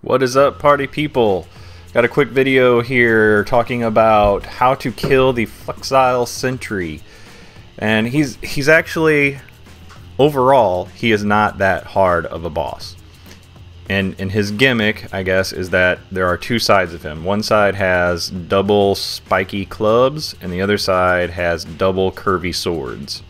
What is up, party people? Got a quick video here talking about how to kill the Flexile Sentry. And he's actually, overall, he is not that hard of a boss. And his gimmick, I guess, is that there are two sides of him. One side has double spiky clubs, and the other side has double curvy swords.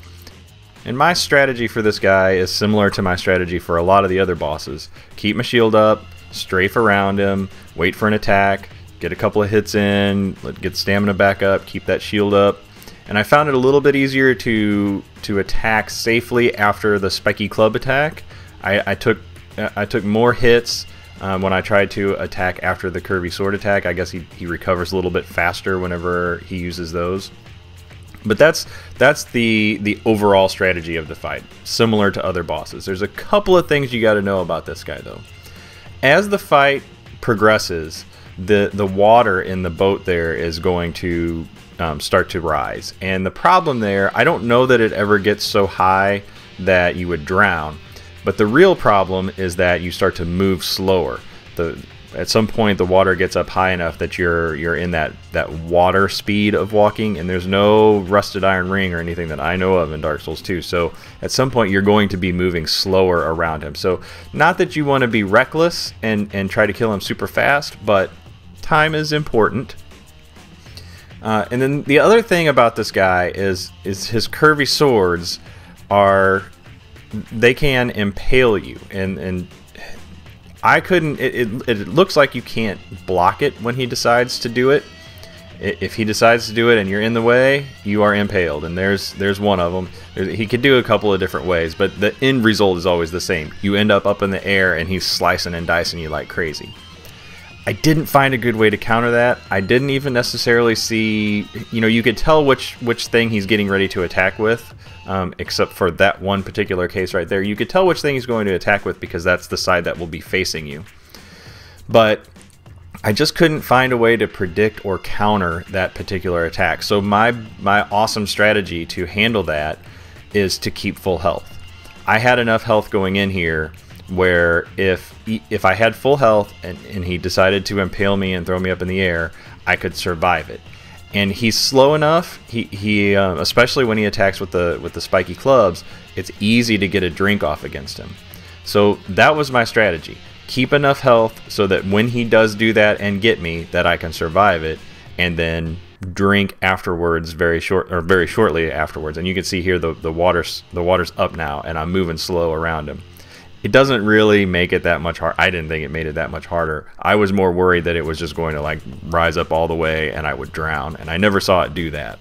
And my strategy for this guy is similar to my strategy for a lot of the other bosses. Keep my shield up, strafe around him, wait for an attack, get a couple of hits in, get stamina back up, keep that shield up. And I found it a little bit easier to attack safely after the spiky club attack. I took more hits when I tried to attack after the curvy sword attack. I guess he recovers a little bit faster whenever he uses those. But that's the overall strategy of the fight, similar to other bosses. There's a couple of things you got to know about this guy though. As the fight progresses, the water in the boat there is going to start to rise. And the problem there, I don't know that it ever gets so high that you would drown, but the real problem is that you start to move slower. At some point the water gets up high enough that you're in that water speed of walking, and there's no rusted iron ring or anything that I know of in Dark Souls 2. So at some point you're going to be moving slower around him. So not that you want to be reckless and try to kill him super fast, but time is important. And then the other thing about this guy is his curvy swords they can impale you, and I couldn't. It looks like you can't block it when he decides to do it. If he decides to do it and you're in the way, you are impaled. And there's one of them. He could do a couple of different ways, but the end result is always the same. You end up in the air and he's slicing and dicing you like crazy. I didn't find a good way to counter that. I didn't even necessarily see, you could tell which thing he's getting ready to attack with, except for that one particular case right there. You could tell which thing he's going to attack with because that's the side that will be facing you. But I just couldn't find a way to predict or counter that particular attack. So my awesome strategy to handle that is to keep full health. I had enough health going in here where if I had full health and he decided to impale me and throw me up in the air, I could survive it. And he's slow enough. He especially when he attacks with the spiky clubs, it's easy to get a drink off against him. So that was my strategy. Keep enough health so that when he does do that and get me, that I can survive it, and then drink afterwards, very shortly afterwards. And you can see here the water's up now, and I'm moving slow around him. It doesn't really make it that much hard. I didn't think it made it that much harder. I was more worried that it was just going to rise up all the way and I would drown, and I never saw it do that.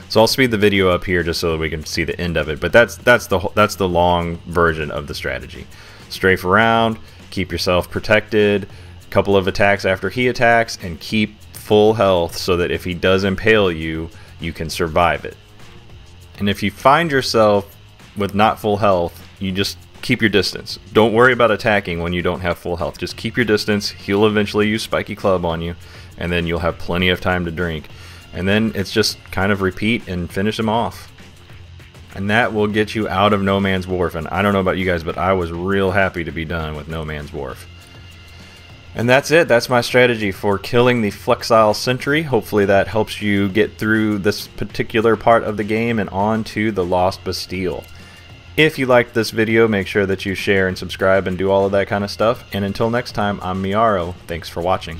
So I'll speed the video up here just so that we can see the end of it. But that's the long version of the strategy. Strafe around, keep yourself protected, a couple of attacks after he attacks, and keep full health so that if he does impale you, you can survive it. And if you find yourself with not full health, you just keep your distance. Don't worry about attacking when you don't have full health. Just keep your distance. He'll eventually use spiky club on you, and then you'll have plenty of time to drink. And then it's just kind of repeat and finish him off. And that will get you out of No Man's Wharf. And I don't know about you guys, but I was real happy to be done with No Man's Wharf. And that's it. That's my strategy for killing the Flexile Sentry. Hopefully that helps you get through this particular part of the game and on to the Lost Bastille. If you liked this video, make sure that you share and subscribe and do all of that kind of stuff. And until next time, I'm Miaro. Thanks for watching.